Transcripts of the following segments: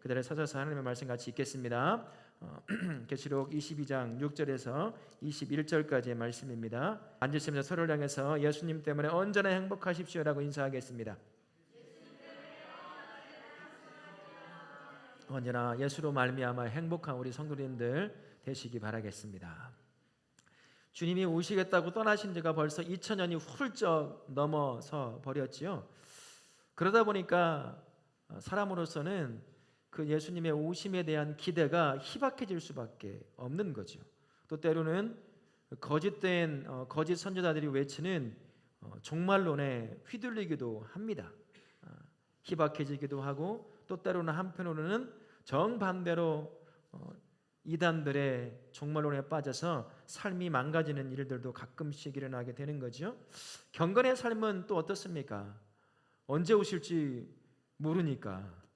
그대로 서셔서 하나님의 말씀 같이 읽겠습니다. 계시록 22장 6절에서 21절까지의 말씀입니다. 앉으시면서 서로를 향해서 예수님 때문에 언제나 행복하십시오라고 인사하겠습니다. 언제나 예수로 말미암아 행복한 우리 성도님들 되시기 바라겠습니다. 주님이 오시겠다고 떠나신 지가 벌써 2000년이 훌쩍 넘어서 버렸지요. 그러다 보니까 사람으로서는 그 예수님의 오심에 대한 기대가 희박해질 수밖에 없는 거죠. 또 때로는 거짓된 거짓 선지자들이 외치는 종말론에 휘둘리기도 합니다. 희박해지기도 하고 또 때로는 한편으로는 정반대로 이단들의 종말론에 빠져서 삶이 망가지는 일들도 가끔씩 일어나게 되는 거죠. 경건의 삶은 또 어떻습니까? 언제 오실지 모르니까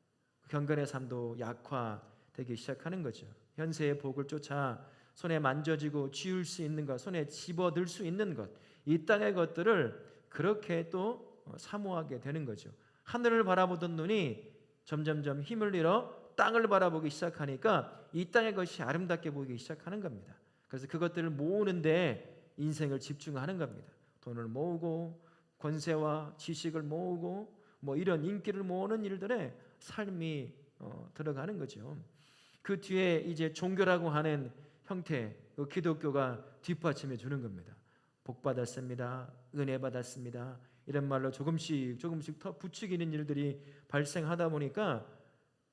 경건의 삶도 약화되기 시작하는 거죠. 현세의 복을 쫓아 손에 만져지고 쥐울 수 있는 것, 손에 집어들 수 있는 것, 이 땅의 것들을 그렇게 또 사모하게 되는 거죠. 하늘을 바라보던 눈이 점점점 힘을 잃어 땅을 바라보기 시작하니까 이 땅의 것이 아름답게 보이기 시작하는 겁니다. 그래서 그것들을 모으는데 인생을 집중하는 겁니다. 돈을 모으고 권세와 지식을 모으고 이런 인기를 모으는 일들에 삶이 들어가는 거죠. 그 뒤에 이제 종교라고 하는 형태, 기독교가 뒷받침해 주는 겁니다. 복 받았습니다. 은혜 받았습니다. 이런 말로 조금씩 더 부추기는 일들이 발생하다 보니까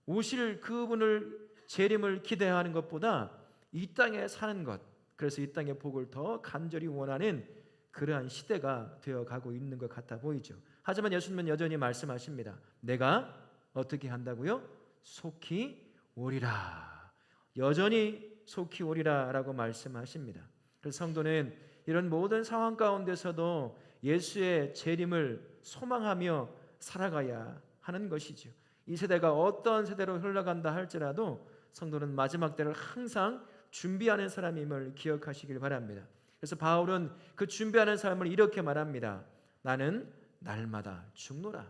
오실 그분을 재림을 기대하는 것보다 이 땅에 사는 것, 그래서 이 땅의 복을 더 간절히 원하는 그러한 시대가 되어가고 있는 것 같아 보이죠. 하지만 예수님은 여전히 말씀하십니다. 내가 어떻게 한다고요? 속히 오리라. 여전히 속히 오리라 라고 말씀하십니다. 그래서 성도는 이런 모든 상황 가운데서도 예수의 재림을 소망하며 살아가야 하는 것이죠. 이 세대가 어떤 세대로 흘러간다 할지라도 성도는 마지막 때를 항상 준비하는 사람임을 기억하시길 바랍니다. 그래서 바울은 그 준비하는 삶을 이렇게 말합니다. 나는 날마다 죽노라.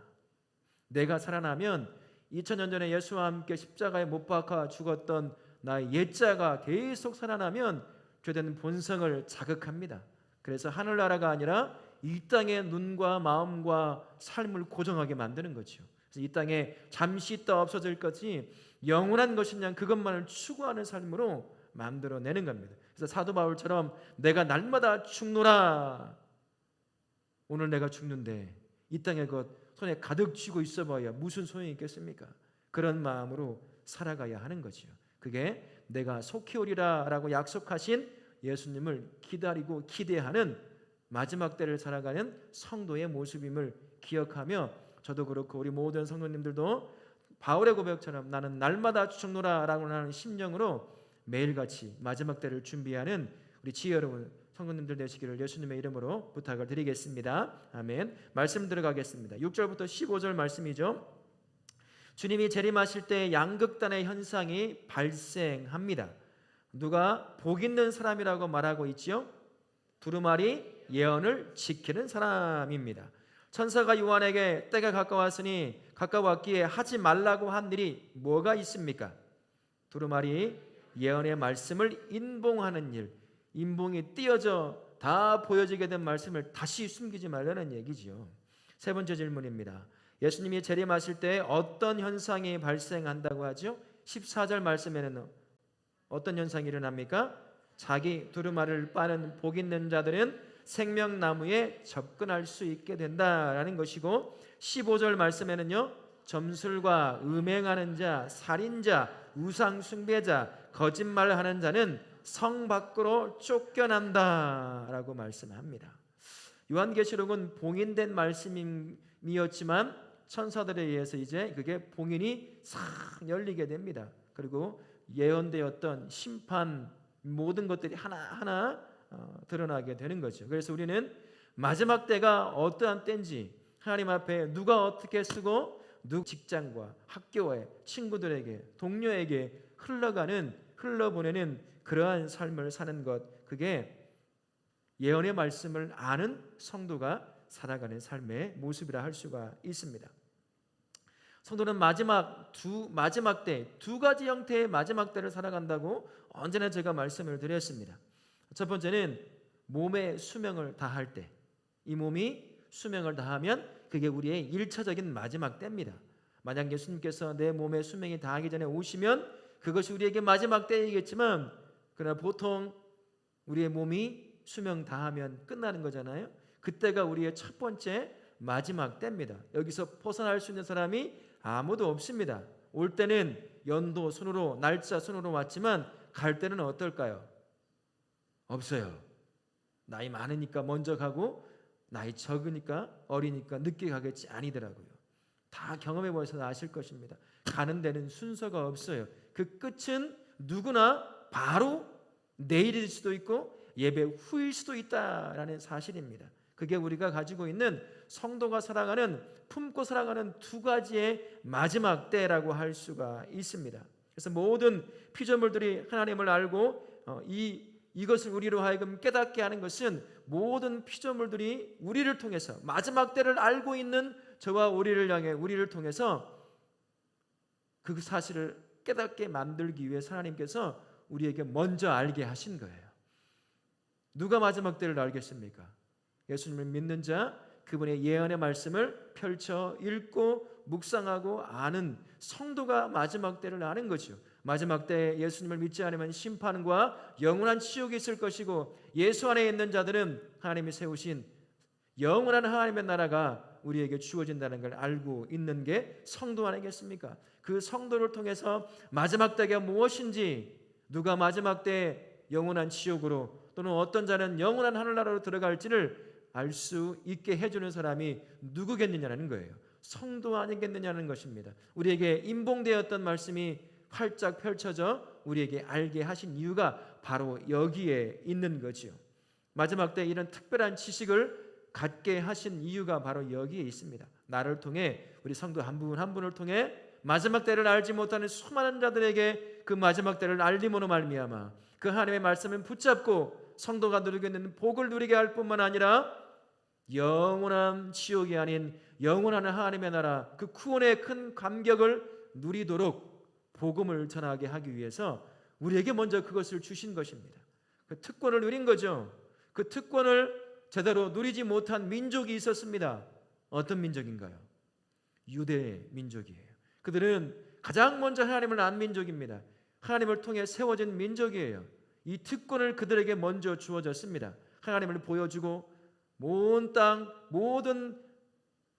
내가 살아나면 2000년 전에 예수와 함께 십자가에 못 박아 죽었던 나의 옛자가 계속 살아나면 죄된 본성을 자극합니다. 그래서 하늘나라가 아니라 이 땅의 눈과 마음과 삶을 고정하게 만드는 거죠. 그래서 이 땅에 잠시 있다 없어질 것이 영원한 것이냐 그것만을 추구하는 삶으로 만들어내는 겁니다. 그래서 사도 바울처럼 내가 날마다 죽노라. 오늘 내가 죽는데 이 땅의 것 손에 가득 쥐고 있어봐야 무슨 소용이 있겠습니까? 그런 마음으로 살아가야 하는 거지요. 그게 내가 속히 오리라 라고 약속하신 예수님을 기다리고 기대하는 마지막 때를 살아가는 성도의 모습임을 기억하며 저도 그렇고 우리 모든 성도님들도 바울의 고백처럼 나는 날마다 죽노라 라고 하는 심령으로 매일같이 마지막 때를 준비하는 우리 지혜 여러분 성도님들 되시기를 예수님의 이름으로 부탁을 드리겠습니다. 아멘. 말씀 들어가겠습니다. 6절부터 15절 말씀이죠. 주님이 재림하실 때 양극단의 현상이 발생합니다. 누가 복 있는 사람이라고 말하고 있지요? 두루마리 예언을 지키는 사람입니다. 천사가 요한에게 때가 가까웠기에 하지 말라고 한 일이 뭐가 있습니까? 두루마리 예언의 말씀을 인봉하는 일, 인봉이 띄어져 다 보여지게 된 말씀을 다시 숨기지 말라는 얘기지요. 세 번째 질문입니다. 예수님이 재림하실 때 어떤 현상이 발생한다고 하죠? 14절 말씀에는 어떤 현상이 일어납니까? 자기 두루마리를 빠는 복 있는 자들은 생명나무에 접근할 수 있게 된다라는 것이고 15절 말씀에는요. 점술과 음행하는 자, 살인자, 우상 숭배자, 거짓말하는 자는 성 밖으로 쫓겨난다라고 말씀합니다. 요한계시록은 봉인된 말씀이었지만 천사들에 의해서 이제 그게 봉인이 싹 열리게 됩니다. 그리고 예언되었던 심판 모든 것들이 하나하나 드러나게 되는 거죠. 그래서 우리는 마지막 때가 어떠한 때인지 하나님 앞에 누가 어떻게 쓰고 누구 직장과 학교에 친구들에게 동료에게 흘러보내는 그러한 삶을 사는 것, 그게 예언의 말씀을 아는 성도가 살아가는 삶의 모습이라 할 수가 있습니다. 성도는 마지막 때 두 가지 형태의 마지막 때를 살아간다고 언제나 제가 말씀을 드렸습니다. 첫 번째는 몸의 수명을 다할 때, 이 몸이 수명을 다하면 그게 우리의 1차적인 마지막 때입니다. 만약 예수님께서 내 몸의 수명이 다하기 전에 오시면 그것이 우리에게 마지막 때이겠지만, 그러나 보통 우리의 몸이 수명 다하면 끝나는 거잖아요. 그때가 우리의 첫 번째 마지막 때입니다. 여기서 벗어날 수 있는 사람이 아무도 없습니다. 올 때는 연도 순으로, 날짜 순으로 왔지만 갈 때는 어떨까요? 없어요. 나이 많으니까 먼저 가고 나이 적으니까, 어리니까 늦게 가겠지, 아니더라고요. 다 경험해 보셔서 아실 것입니다. 가는 데는 순서가 없어요. 그 끝은 누구나 바로 내일일 수도 있고 예배 후일 수도 있다라는 사실입니다. 그게 우리가 가지고 있는 성도가 살아가는, 품고 살아가는 두 가지의 마지막 때라고 할 수가 있습니다. 그래서 모든 피조물들이 하나님을 알고 이것을 우리로 하여금 깨닫게 하는 것은, 모든 피조물들이 우리를 통해서 마지막 때를 알고 있는 저와 우리를 향해, 우리를 통해서 그 사실을 깨닫게 만들기 위해 하나님께서 우리에게 먼저 알게 하신 거예요. 누가 마지막 때를 알겠습니까? 예수님을 믿는 자, 그분의 예언의 말씀을 펼쳐 읽고 묵상하고 아는 성도가 마지막 때를 아는 거죠. 마지막 때 예수님을 믿지 않으면 심판과 영원한 지옥이 있을 것이고, 예수 안에 있는 자들은 하나님이 세우신 영원한 하나님의 나라가 우리에게 주어진다는 걸 알고 있는 게 성도 아니겠습니까? 그 성도를 통해서 마지막 때가 무엇인지, 누가 마지막 때 영원한 지옥으로 또는 어떤 자는 영원한 하늘나라로 들어갈지를 알 수 있게 해주는 사람이 누구겠느냐는 거예요. 성도 아니겠느냐는 것입니다. 우리에게 인봉되었던 말씀이 활짝 펼쳐져 우리에게 알게 하신 이유가 바로 여기에 있는 거지요. 마지막 때 이런 특별한 지식을 갖게 하신 이유가 바로 여기에 있습니다. 나를 통해, 우리 성도 한 분 한 분을 통해 마지막 때를 알지 못하는 수많은 자들에게 그 마지막 때를 알림으로 말미암아 그 하나님의 말씀을 붙잡고 성도가 누리게 있는 복을 누리게 할 뿐만 아니라 영원한 지옥이 아닌 영원한 하나님의 나라, 그 구원의 큰 감격을 누리도록 복음을 전하게 하기 위해서 우리에게 먼저 그것을 주신 것입니다. 그 특권을 누린 거죠. 그 특권을 제대로 누리지 못한 민족이 있었습니다. 어떤 민족인가요? 유대 민족이에요. 그들은 가장 먼저 하나님을 안 민족입니다. 하나님을 통해 세워진 민족이에요. 이 특권을 그들에게 먼저 주어졌습니다. 하나님을 보여주고 온 땅 모든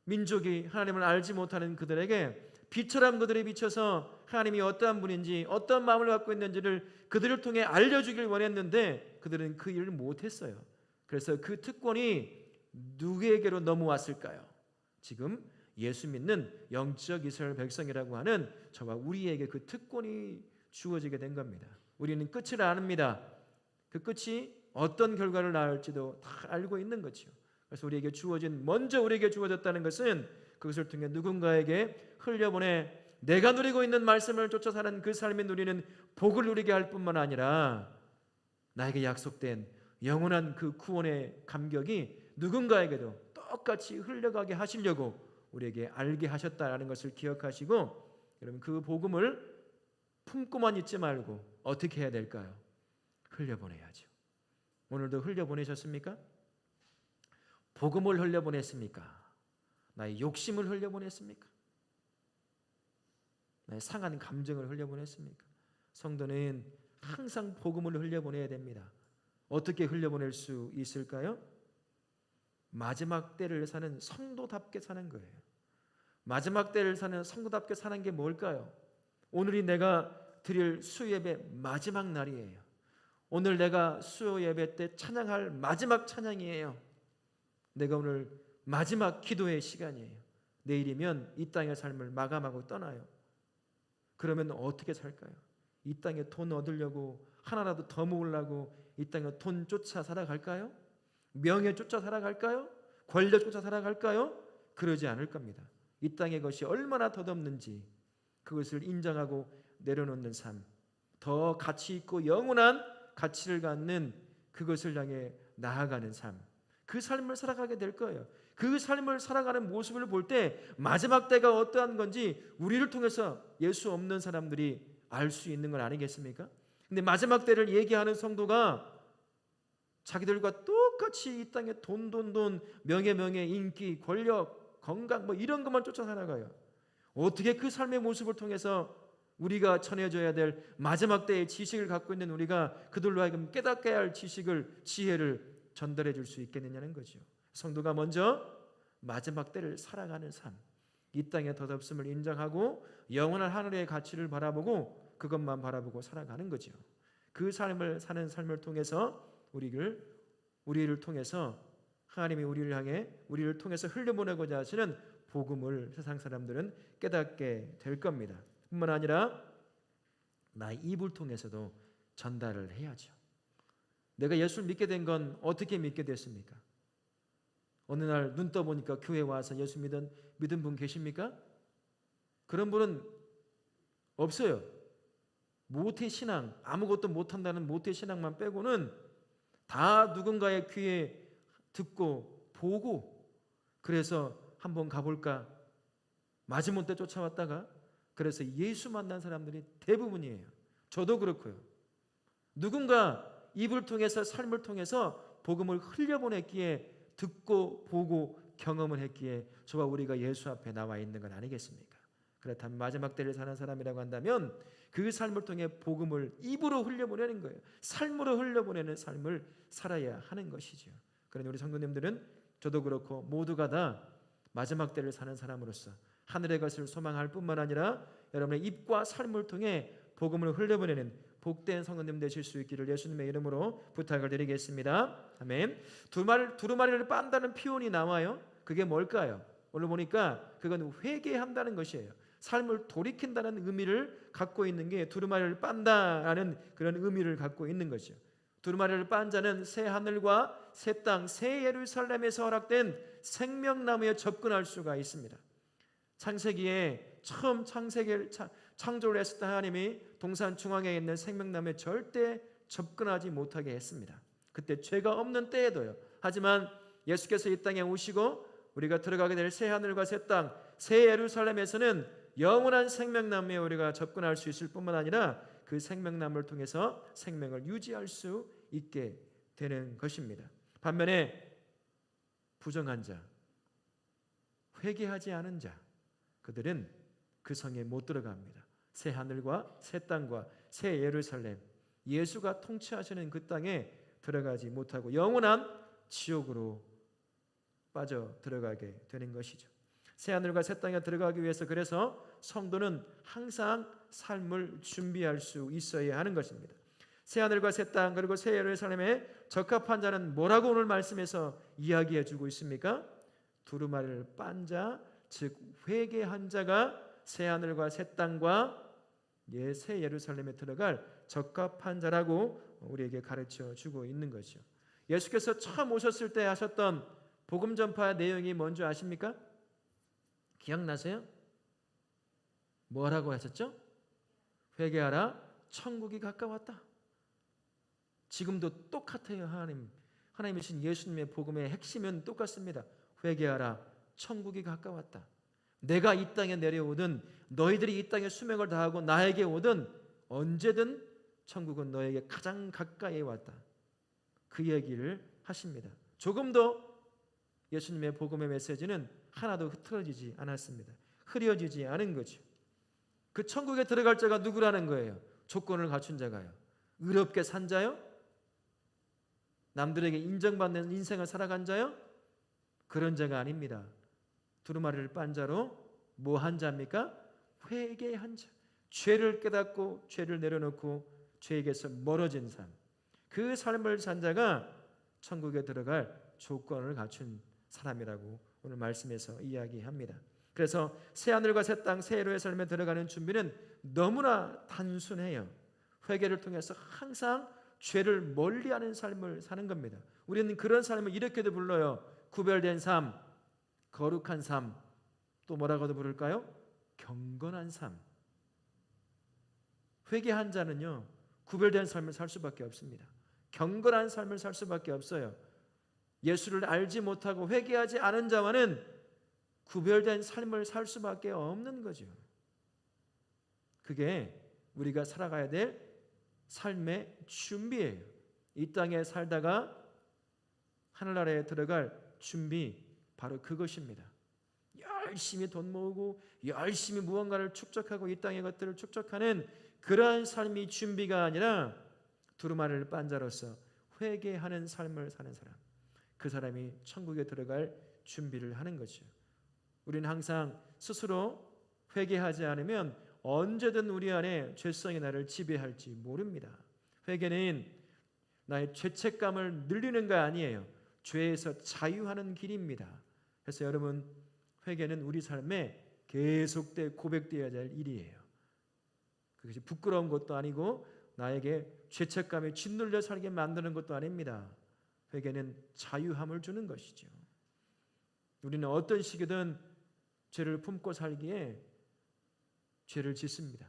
민족이 하나님을 알지 못하는 그들에게 빛처럼 그들이 비춰서 하나님이 어떠한 분인지, 어떤 마음을 갖고 있는지를 그들을 통해 알려주길 원했는데 그들은 그 일을 못했어요. 그래서 그 특권이 누구에게로 넘어왔을까요? 지금 예수 믿는 영적 이스라엘 백성이라고 하는 저와 우리에게 그 특권이 주어지게 된 겁니다. 우리는 끝을 압니다. 그 끝이 어떤 결과를 낳을지도 다 알고 있는 거죠. 그래서 우리에게 주어진, 먼저 우리에게 주어졌다는 것은 그것을 통해 누군가에게 흘려보내 내가 누리고 있는 말씀을 쫓아 사는 그 삶이 누리는 복을 누리게 할 뿐만 아니라 나에게 약속된 영원한 그 구원의 감격이 누군가에게도 똑같이 흘러가게 하시려고 우리에게 알게 하셨다는 것을 기억하시고, 여러분 그 복음을 품고만 있지 말고 어떻게 해야 될까요? 흘려보내야죠. 오늘도 흘려보내셨습니까? 복음을 흘려보냈습니까? 나의 욕심을 흘려보냈습니까? 나의 상한 감정을 흘려보냈습니까? 성도는 항상 복음을 흘려보내야 됩니다. 어떻게 흘려보낼 수 있을까요? 마지막 때를 사는 성도답게 사는 거예요. 마지막 때를 사는 성도답게 사는 게 뭘까요? 오늘이 내가 드릴 수요예배 마지막 날이에요. 오늘 내가 수요예배 때 찬양할 마지막 찬양이에요. 내가 오늘 마지막 기도의 시간이에요. 내일이면 이 땅의 삶을 마감하고 떠나요. 그러면 어떻게 살까요? 이 땅에 돈 얻으려고, 하나라도 더 모으려고 이 땅에 돈 쫓아 살아갈까요? 명예 쫓아 살아갈까요? 권력 쫓아 살아갈까요? 그러지 않을 겁니다. 이 땅의 것이 얼마나 덧없는지 그것을 인정하고 내려놓는 삶, 더 가치 있고 영원한 가치를 갖는 그것을 향해 나아가는 삶, 그 삶을 살아가게 될 거예요. 그 삶을 살아가는 모습을 볼 때 마지막 때가 어떠한 건지 우리를 통해서 예수 없는 사람들이 알 수 있는 건 아니겠습니까? 근데 마지막 때를 얘기하는 성도가 자기들과 똑같이 이 땅에 돈, 명예, 인기, 권력, 건강 뭐 이런 것만 쫓아 살아가요. 어떻게 그 삶의 모습을 통해서 우리가 전해줘야 될 마지막 때의 지식을 갖고 있는 우리가 그들로 하여금 깨닫게 할 지식을, 지혜를 전달해 줄 수 있겠느냐는 거죠. 성도가 먼저 마지막 때를 살아가는 삶, 이 땅의 덧없음을 인정하고 영원한 하늘의 가치를 바라보고 그것만 바라보고 살아가는 거죠. 그 삶을 사는 삶을 통해서 우리를 통해서 하나님이 우리를 향해 우리를 통해서 흘려보내고자 하시는 복음을 세상 사람들은 깨닫게 될 겁니다. 뿐만 아니라 나의 입을 통해서도 전달을 해야죠. 내가 예수를 믿게 된 건 어떻게 믿게 됐습니까? 어느 날 눈 떠보니까 교회 와서 예수 믿은 분 계십니까? 그런 분은 없어요. 모태신앙, 아무것도 못한다는 모태신앙만 빼고는 다 누군가의 귀에 듣고 보고 그래서 한번 가볼까 마지못해 쫓아왔다가 그래서 예수 만난 사람들이 대부분이에요. 저도 그렇고요. 누군가 입을 통해서 삶을 통해서 복음을 흘려보냈기에 듣고 보고 경험을 했기에 저와 우리가 예수 앞에 나와 있는 건 아니겠습니까? 그렇다면 마지막 때를 사는 사람이라고 한다면 그 삶을 통해 복음을 입으로 흘려보내는 거예요. 삶으로 흘려보내는 삶을 살아야 하는 것이죠. 그러니 우리 성도님들은 저도 그렇고 모두가 다 마지막 때를 사는 사람으로서 하늘의 것을 소망할 뿐만 아니라 여러분의 입과 삶을 통해 복음을 흘려보내는 복된 성도님 되실 수 있기를 예수님의 이름으로 부탁을 드리겠습니다. 아멘. 두루마리를 빤다는 표현이 나와요. 그게 뭘까요? 오늘 보니까 그건 회개한다는 것이에요. 삶을 돌이킨다는 의미를 갖고 있는 게 두루마리를 빤다라는 그런 의미를 갖고 있는 거죠. 두루마리를 빤 자는 새 하늘과 새 땅, 새 예루살렘에서 허락된 생명나무에 접근할 수가 있습니다. 창세기에 처음 창세기를 창조를 했을 때 하나님이 동산 중앙에 있는 생명나무에 절대 접근하지 못하게 했습니다. 그때 죄가 없는 때에도요. 하지만 예수께서 이 땅에 오시고 우리가 들어가게 될 새 하늘과 새 땅, 새 예루살렘에서는 영원한 생명나무에 우리가 접근할 수 있을 뿐만 아니라 그 생명나무를 통해서 생명을 유지할 수 있게 되는 것입니다. 반면에 부정한 자, 회개하지 않은 자, 그들은 그 성에 못 들어갑니다. 새 하늘과 새 땅과 새 예루살렘, 예수가 통치하시는 그 땅에 들어가지 못하고 영원한 지옥으로 빠져 들어가게 되는 것이죠. 새 하늘과 새 땅에 들어가기 위해서 그래서 성도는 항상 삶을 준비할 수 있어야 하는 것입니다. 새 하늘과 새 땅 그리고 새 예루살렘에 적합한 자는 뭐라고 오늘 말씀에서 이야기해 주고 있습니까? 두루마리를 빤 자, 즉 회개한 자가 새 하늘과 새 땅과 새 예루살렘에 들어갈 적합한 자라고 우리에게 가르쳐 주고 있는 거죠. 예수께서 처음 오셨을 때 하셨던 복음 전파의 내용이 뭔지 아십니까? 기억나세요? 뭐라고 하셨죠? 회개하라, 천국이 가까웠다. 지금도 똑같아요. 하나님이신 예수님의 복음의 핵심은 똑같습니다. 회개하라, 천국이 가까웠다. 내가 이 땅에 내려오든 너희들이 이 땅에 수명을 다하고 나에게 오든 언제든 천국은 너에게 가장 가까이 왔다. 그 얘기를 하십니다. 조금도 예수님의 복음의 메시지는 하나도 흐트러지지 않았습니다. 흐려지지 않은 거죠. 그 천국에 들어갈 자가 누구라는 거예요? 조건을 갖춘 자가요. 의롭게 산 자요? 남들에게 인정받는 인생을 살아간 자요? 그런 자가 아닙니다. 두루마리를 빤 자로 뭐 한 자입니까? 회개한 자. 죄를 깨닫고 죄를 내려놓고 죄에게서 멀어진 삶. 그 삶을 산 자가 천국에 들어갈 조건을 갖춘 사람이라고 오늘 말씀에서 이야기합니다. 그래서 새 하늘과 새 땅, 새 예루살렘에 들어가는 준비는 너무나 단순해요. 회개를 통해서 항상 죄를 멀리하는 삶을 사는 겁니다. 우리는 그런 삶을 이렇게도 불러요. 구별된 삶, 거룩한 삶, 또 뭐라고도 부를까요? 경건한 삶. 회개한 자는요, 구별된 삶을 살 수밖에 없습니다. 경건한 삶을 살 수밖에 없어요. 예수를 알지 못하고 회개하지 않은 자와는 구별된 삶을 살 수밖에 없는 거죠. 그게 우리가 살아가야 될 삶의 준비예요. 이 땅에 살다가 하늘나라에 들어갈 준비, 바로 그것입니다. 열심히 돈 모으고 열심히 무언가를 축적하고 이 땅의 것들을 축적하는 그러한 삶이 준비가 아니라 두루마리를 빤 자로서 회개하는 삶을 사는 사람, 그 사람이 천국에 들어갈 준비를 하는 거죠. 우리는 항상 스스로 회개하지 않으면 언제든 우리 안에 죄성이 나를 지배할지 모릅니다. 회개는 나의 죄책감을 늘리는 거 아니에요. 죄에서 자유하는 길입니다. 그래서 여러분, 회개는 우리 삶에 계속되어 고백되어야 될 일이에요. 그것이 부끄러운 것도 아니고 나에게 죄책감에 짓눌려 살게 만드는 것도 아닙니다. 회개는 자유함을 주는 것이죠. 우리는 어떤 시기든 죄를 품고 살기에 죄를 짓습니다.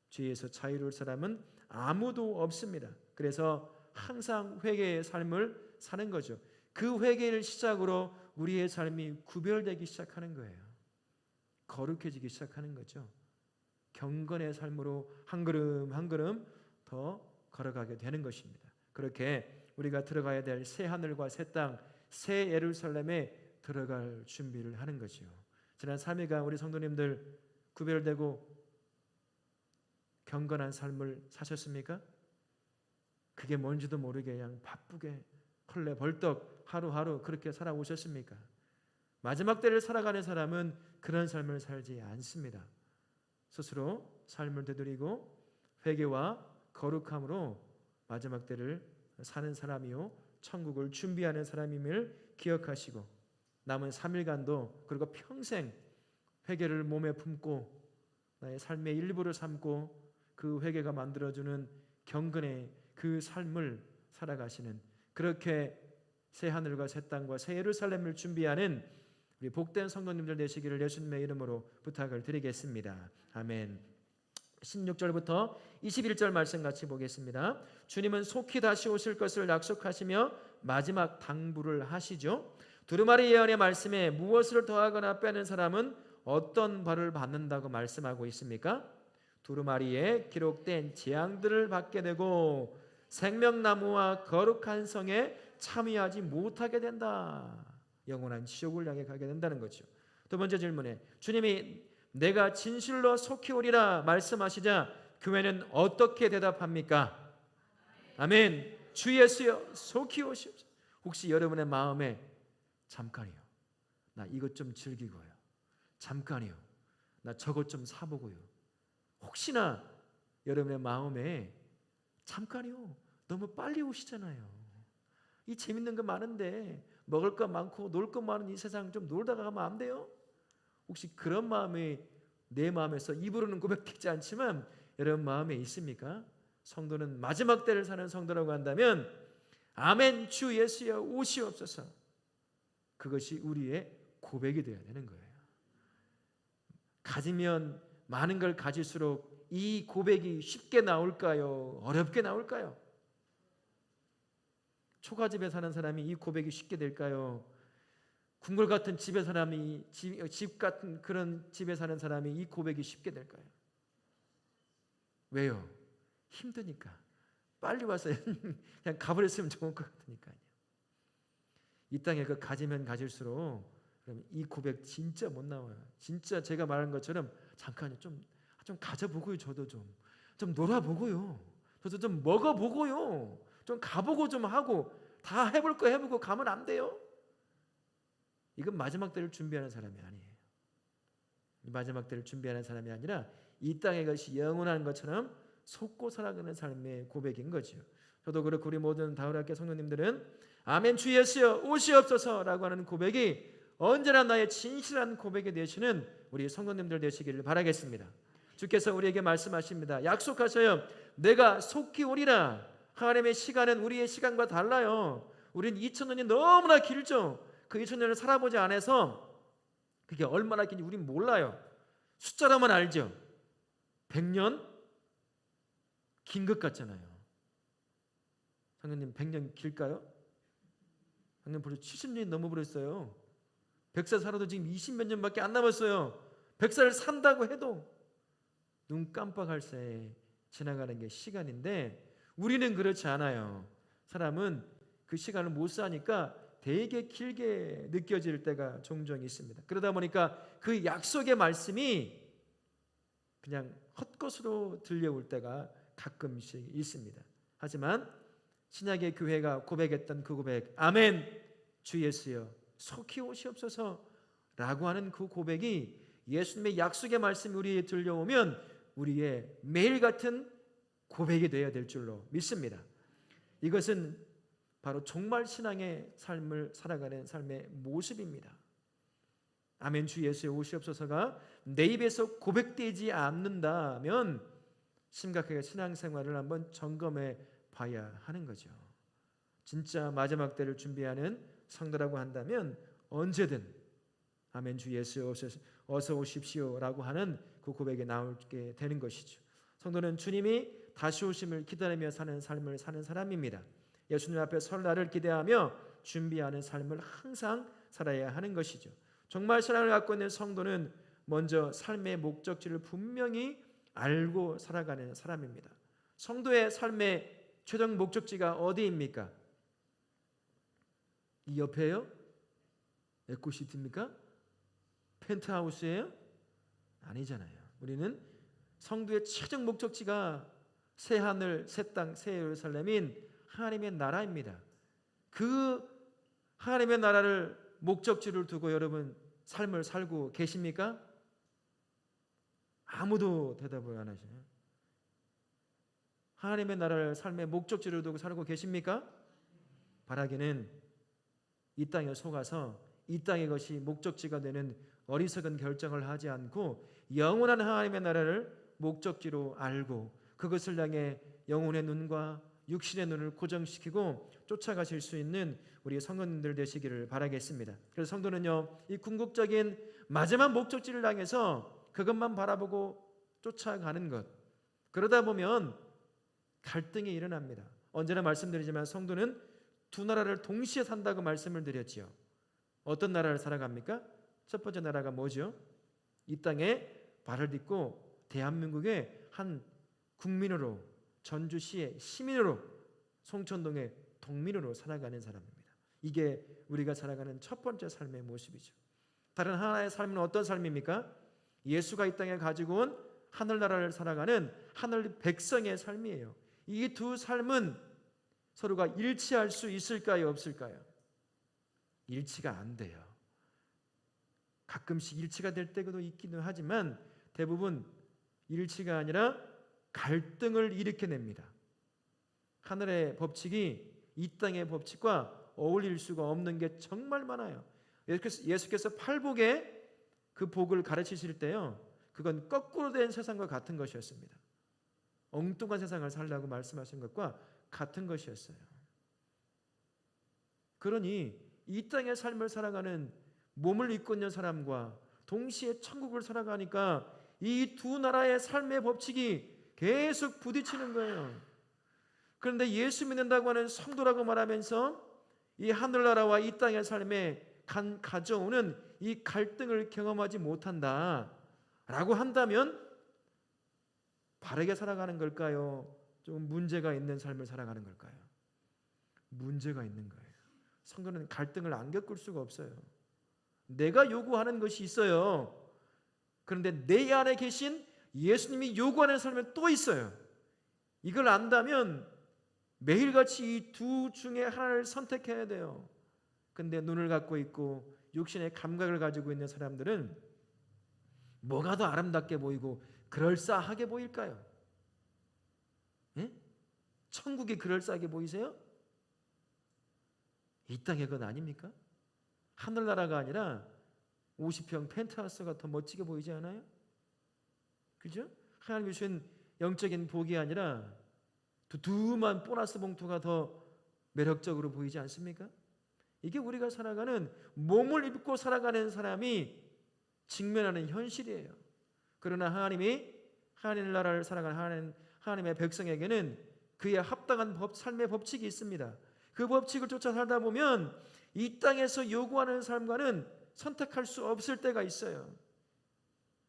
죄에서 자유로울 사람은 아무도 없습니다. 그래서 항상 회개의 삶을 사는 거죠. 그 회개를 시작으로 우리의 삶이 구별되기 시작하는 거예요. 거룩해지기 시작하는 거죠. 경건의 삶으로 한 걸음 한 걸음 더 걸어가게 되는 것입니다. 그렇게 우리가 들어가야 될 새 하늘과 새 땅, 새 예루살렘에 들어갈 준비를 하는 거죠. 지난 3일간 우리 성도님들 구별되고 경건한 삶을 사셨습니까? 그게 뭔지도 모르게 그냥 바쁘게 헐레벌떡 하루하루 그렇게 살아오셨습니까? 마지막 때를 살아가는 사람은 그런 삶을 살지 않습니다. 스스로 삶을 되돌이고 회개와 거룩함으로 마지막 때를 사는 사람이요 천국을 준비하는 사람임을 기억하시고 남은 3일간도 그리고 평생 회개를 몸에 품고 나의 삶의 일부를 삼고 그 회개가 만들어주는 경건의 그 삶을 살아가시는, 그렇게 새 하늘과 새 땅과 새 예루살렘을 준비하는 우리 복된 성도님들 되시기를 예수님의 이름으로 부탁을 드리겠습니다. 아멘. 16절부터 21절 말씀 같이 보겠습니다. 주님은 속히 다시 오실 것을 약속하시며 마지막 당부를 하시죠. 두루마리 예언의 말씀에 무엇을 더하거나 빼는 사람은 어떤 벌을 받는다고 말씀하고 있습니까? 두루마리에 기록된 재앙들을 받게 되고 생명나무와 거룩한 성에 참여하지 못하게 된다. 영원한 지옥을 향해 가게 된다는 거죠. 두 번째 질문에 주님이 내가 진실로 속히 오리라 말씀하시자 교회는 어떻게 대답합니까? 아멘. 주 예수여 속히 오시옵소서. 혹시 여러분의 마음에 잠깐이요, 나 이것 좀 즐기고요, 잠깐이요, 나 저것 좀 사보고요, 혹시나 여러분의 마음에 잠깐이요, 너무 빨리 오시잖아요. 이 재밌는 거 많은데 먹을 거 많고 놀 거 많은 이 세상 좀 놀다가 가면 안 돼요? 혹시 그런 마음이 내 마음에서 입으로는 고백되지 않지만 여러분 마음에 있습니까? 성도는 마지막 때를 사는 성도라고 한다면 아멘 주 예수여 오시옵소서, 그것이 우리의 고백이 되어야 되는 거예요. 가지면 많은 걸 가질수록 이 고백이 쉽게 나올까요? 어렵게 나올까요? 초가집에 사는 사람이 이 고백이 쉽게 될까요? 궁궐 같은 집에 사람이 집 같은 그런 집에 사는 사람이 이 고백이 쉽게 될까요? 왜요? 힘드니까. 빨리 와서 그냥 가버렸으면 좋을 것 같으니까요. 이 땅에 그 가지면 가질수록 그럼 이 고백 진짜 못 나와요. 진짜 제가 말한 것처럼 잠깐 좀 가져보고요. 저도 좀 놀아보고요. 저도 좀 먹어보고요. 좀 가보고 좀 하고 다 해볼 거 해보고 가면 안 돼요? 이건 마지막 때를 준비하는 사람이 아니에요. 마지막 때를 준비하는 사람이 아니라 이 땅의 것이 영원한 것처럼 속고 살아가는 삶의 고백인 거죠. 저도 그렇고 우리 모든 다울학교 성도님들은 아멘 주 예수여 오시옵소서라고 하는 고백이 언제나 나의 진실한 고백이 되시는 우리 성도님들 되시기를 바라겠습니다. 주께서 우리에게 말씀하십니다. 약속하셔요. 내가 속히 오리라. 하나님의 시간은 우리의 시간과 달라요. 우린 2000년이 너무나 길죠. 그 2000년을 살아보지 않아서 그게 얼마나 긴지 우린 몰라요. 숫자로만 알죠. 100년? 긴 것 같잖아요. 성도님 100년 길까요? 방금 벌써 70년이 넘어버렸어요. 100살 살아도 지금 20몇 년밖에 안 남았어요. 100살 산다고 해도 눈 깜빡할 새에 지나가는 게 시간인데 우리는 그렇지 않아요. 사람은 그 시간을 못 사니까 되게 길게 느껴질 때가 종종 있습니다. 그러다 보니까 그 약속의 말씀이 그냥 헛것으로 들려올 때가 가끔씩 있습니다. 하지만 신약의 교회가 고백했던 그 고백, 아멘 주 예수여 속히 오시옵소서 라고 하는 그 고백이 예수님의 약속의 말씀이 우리에 들려오면 우리의 매일 같은 고백이 되어야 될 줄로 믿습니다. 이것은 바로 종말 신앙의 삶을 살아가는 삶의 모습입니다. 아멘 주 예수여 오시옵소서가 내 입에서 고백되지 않는다면 심각하게 신앙생활을 한번 점검해 봐야 하는 거죠. 진짜 마지막 때를 준비하는 성도라고 한다면 언제든 아멘 주 예수 어서 오십시오 라고 하는 그 고백에 나오게 되는 것이죠. 성도는 주님이 다시 오심을 기다리며 사는 삶을 사는 사람입니다. 예수님 앞에 설 날을 기대하며 준비하는 삶을 항상 살아야 하는 것이죠. 정말 신앙을 갖고 있는 성도는 먼저 삶의 목적지를 분명히 알고 살아가는 사람입니다. 성도의 삶의 최종 목적지가 어디입니까? 이 옆에요? 에코시티입니까? 펜트하우스예요? 아니잖아요. 우리는 성도의 최종 목적지가 새 하늘, 새 땅, 새 예루살렘인 하나님의 나라입니다. 그 하나님의 나라를 목적지를 두고 여러분 삶을 살고 계십니까? 아무도 대답을 안 하시네요. 하나님의 나라를 삶의 목적지를 두고 살고 계십니까? 바라기는 이 땅에 속아서 이 땅의 것이 목적지가 되는 어리석은 결정을 하지 않고 영원한 하나님의 나라를 목적지로 알고 그것을 향해 영혼의 눈과 육신의 눈을 고정시키고 쫓아가실 수 있는 우리 성도님들 되시기를 바라겠습니다. 그래서 성도는요, 이 궁극적인 마지막 목적지를 향해서 그것만 바라보고 쫓아가는 것, 그러다 보면 갈등이 일어납니다. 언제나 말씀드리지만 성도는 두 나라를 동시에 산다고 말씀을 드렸지요. 어떤 나라를 살아갑니까? 첫 번째 나라가 뭐죠? 이 땅에 발을 딛고 대한민국의 한 국민으로, 전주시의 시민으로, 송천동의 동민으로 살아가는 사람입니다. 이게 우리가 살아가는 첫 번째 삶의 모습이죠. 다른 하나의 삶은 어떤 삶입니까? 예수가 이 땅에 가지고 온 하늘나라를 살아가는 하늘 백성의 삶이에요. 이 두 삶은 서로가 일치할 수 있을까요? 없을까요? 일치가 안 돼요. 가끔씩 일치가 될 때도 있기는 하지만 대부분 일치가 아니라 갈등을 일으켜냅니다. 하늘의 법칙이 이 땅의 법칙과 어울릴 수가 없는 게 정말 많아요. 예수께서 팔복의 그 복을 가르치실 때요, 그건 거꾸로 된 세상과 같은 것이었습니다. 엉뚱한 세상을 살라고 말씀하신 것과 같은 것이었어요. 그러니 이 땅의 삶을 살아가는 몸을 입고 있는 사람과 동시에 천국을 살아가니까 이 두 나라의 삶의 법칙이 계속 부딪히는 거예요. 그런데 예수 믿는다고 하는 성도라고 말하면서 이 하늘나라와 이 땅의 삶에 가져오는 이 갈등을 경험하지 못한다 라고 한다면 바르게 살아가는 걸까요? 좀 문제가 있는 삶을 살아가는 걸까요? 문제가 있는 거예요. 성도는 갈등을 안 겪을 수가 없어요. 내가 요구하는 것이 있어요. 그런데 내 안에 계신 예수님이 요구하는 삶은 또 있어요. 이걸 안다면 매일같이 이 두 중에 하나를 선택해야 돼요. 근데 눈을 갖고 있고 육신의 감각을 가지고 있는 사람들은 뭐가 더 아름답게 보이고 그럴싸하게 보일까요? 예? 천국이 그럴싸하게 보이세요? 이 땅의 것 아닙니까? 하늘나라가 아니라 50평 펜트하우스가 더 멋지게 보이지 않아요? 그죠? 하나님이 주신 영적인 복이 아니라 두툼한 보너스 봉투가 더 매력적으로 보이지 않습니까? 이게 우리가 살아가는, 몸을 입고 살아가는 사람이 직면하는 현실이에요. 그러나 하나님이 하나님 나라를 살아가는 하나님의 백성에게는 그에 합당한 삶의 법칙이 있습니다. 그 법칙을 쫓아 살다 보면 이 땅에서 요구하는 삶과는 선택할 수 없을 때가 있어요.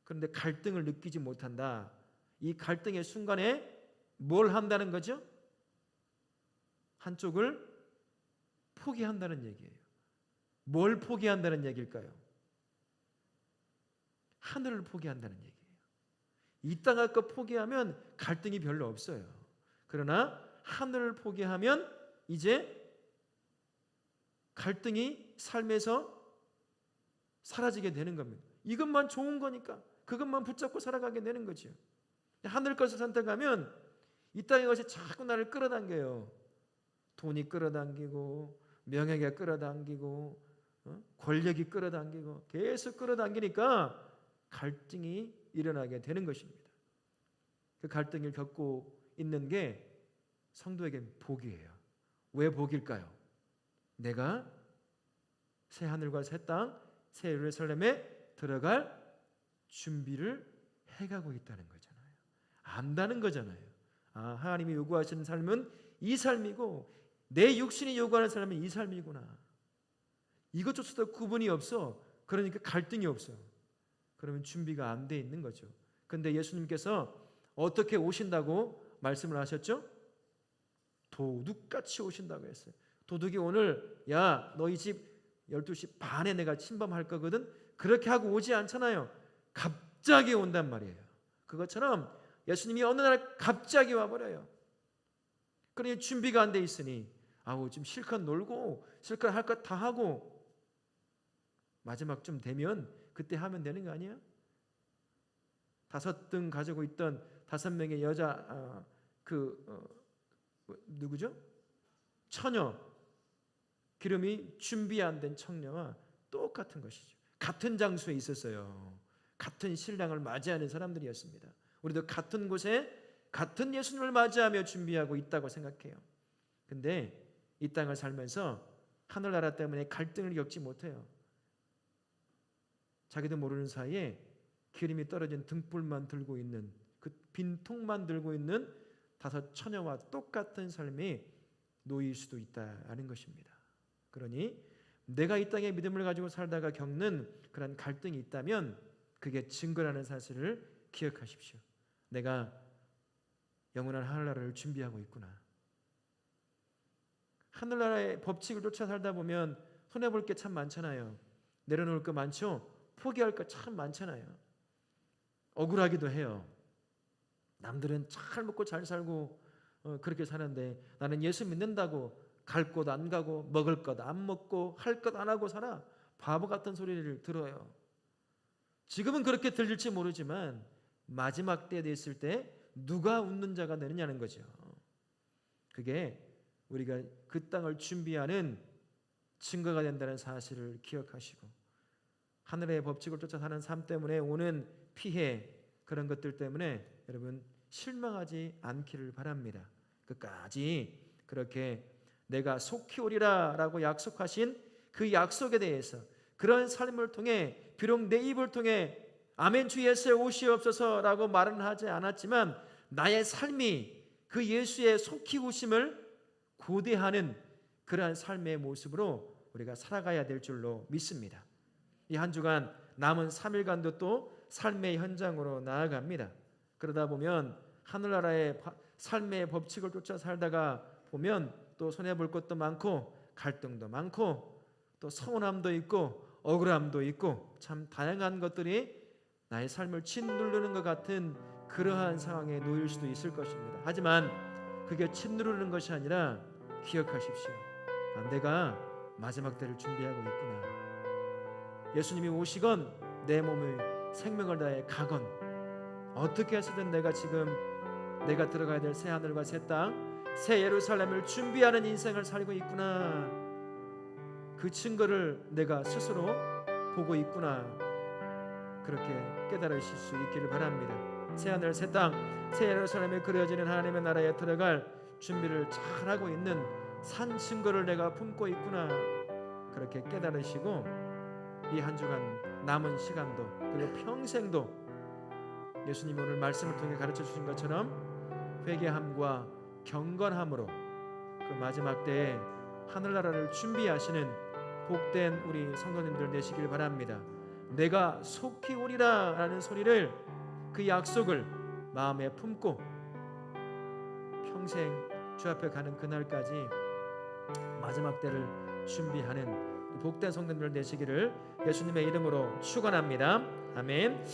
그런데 갈등을 느끼지 못한다. 이 갈등의 순간에 뭘 한다는 거죠? 한쪽을 포기한다는 얘기예요. 뭘 포기한다는 얘기일까요? 하늘을 포기한다는 얘기예요. 이 땅을 것 포기하면 갈등이 별로 없어요. 그러나 하늘을 포기하면 이제 갈등이 삶에서 사라지게 되는 겁니다. 이것만 좋은 거니까 그것만 붙잡고 살아가게 되는 거죠. 하늘 것을 선택하면 이 땅의 것이 자꾸 나를 끌어당겨요. 돈이 끌어당기고 명예가 끌어당기고 권력이 끌어당기고 계속 끌어당기니까 갈등이 일어나게 되는 것입니다. 그 갈등을 겪고 있는 게 성도에겐 복이에요. 왜 복일까요? 내가 새 하늘과 새 땅, 새 예루살렘에 들어갈 준비를 해가고 있다는 거잖아요. 안다는 거잖아요. 하나님이 요구하시는 삶은 이 삶이고 내 육신이 요구하는 삶은 이 삶이구나. 이것조차도 구분이 없어. 그러니까 갈등이 없어. 그러면 준비가 안 돼 있는 거죠. 그런데 예수님께서 어떻게 오신다고 말씀을 하셨죠? 도둑같이 오신다고 했어요. 도둑이 오늘 야 너희 집 12시 반에 내가 침범할 거거든. 그렇게 하고 오지 않잖아요. 갑자기 온단 말이에요. 그것처럼 예수님이 어느 날 갑자기 와버려요. 그러니 준비가 안 돼 있으니 좀 실컷 놀고 실컷 할 것 다 하고 마지막 좀 되면 그때 하면 되는 거 아니야? 5등 가지고 있던 5명의 여자 누구죠? 처녀, 기름이 준비 안 된 청녀와 똑같은 것이죠. 같은 장소에 있었어요. 같은 신랑을 맞이하는 사람들이었습니다. 우리도 같은 곳에 같은 예수님을 맞이하며 준비하고 있다고 생각해요. 근데 이 땅을 살면서 하늘나라 때문에 갈등을 겪지 못해요. 자기도 모르는 사이에 기름이 떨어진 등불만 들고 있는 그 빈통만 들고 있는 5 처녀와 똑같은 삶이 놓일 수도 있다는 것입니다. 그러니 내가 이 땅에 믿음을 가지고 살다가 겪는 그런 갈등이 있다면 그게 증거라는 사실을 기억하십시오. 내가 영원한 하늘나라를 준비하고 있구나. 하늘나라의 법칙을 쫓아 살다 보면 손해볼 게 참 많잖아요. 내려놓을 거 많죠. 포기할 거 참 많잖아요. 억울하기도 해요. 남들은 잘 먹고 잘 살고 그렇게 사는데 나는 예수 믿는다고 갈 곳 안 가고 먹을 것 안 먹고 할 것 안 하고 살아. 바보 같은 소리를 들어요. 지금은 그렇게 들릴지 모르지만 마지막 때 됐을 때 누가 웃는 자가 되느냐는 거죠. 그게 우리가 그 땅을 준비하는 증거가 된다는 사실을 기억하시고 하늘의 법칙을 쫓아 사는 삶 때문에 오는 피해 그런 것들 때문에 여러분 실망하지 않기를 바랍니다. 끝까지 그렇게 내가 속히 오리라 라고 약속하신 그 약속에 대해서 그런 삶을 통해 비록 내 입을 통해 아멘 주 예수의 오시옵소서 라고 말은 하지 않았지만 나의 삶이 그 예수의 속히 오심을 고대하는 그러한 삶의 모습으로 우리가 살아가야 될 줄로 믿습니다. 이 한 주간 남은 3일간도 또 삶의 현장으로 나아갑니다. 그러다 보면 하늘나라의 삶의 법칙을 쫓아 살다가 보면 또 손해볼 것도 많고 갈등도 많고 또 서운함도 있고 억울함도 있고 참 다양한 것들이 나의 삶을 짓누르는 것 같은 그러한 상황에 놓일 수도 있을 것입니다. 하지만 그게 짓누르는 것이 아니라 기억하십시오. 내가 마지막 때를 준비하고 있구나. 예수님이 오시건 내 몸의 생명을 다해 가건 어떻게 해서든 내가 지금 내가 들어가야 될 새 하늘과 새 땅, 새 예루살렘을 준비하는 인생을 살고 있구나. 그 증거를 내가 스스로 보고 있구나. 그렇게 깨달으실 수 있기를 바랍니다. 새 하늘 새 땅, 새 예루살렘에 그려지는 하나님의 나라에 들어갈 준비를 잘하고 있는 산 증거를 내가 품고 있구나. 그렇게 깨달으시고 이 한 주간 남은 시간도 그리고 평생도 예수님이 오늘 말씀을 통해 가르쳐 주신 것처럼 회개함과 경건함으로 그 마지막 때에 하늘나라를 준비하시는 복된 우리 성도님들 되시길 바랍니다. 내가 속히 오리라 라는 소리를, 그 약속을 마음에 품고 평생 주 앞에 가는 그날까지 마지막 때를 준비하는 복된 성도님들 되시기를 예수님의 이름으로 축원합니다. 아멘.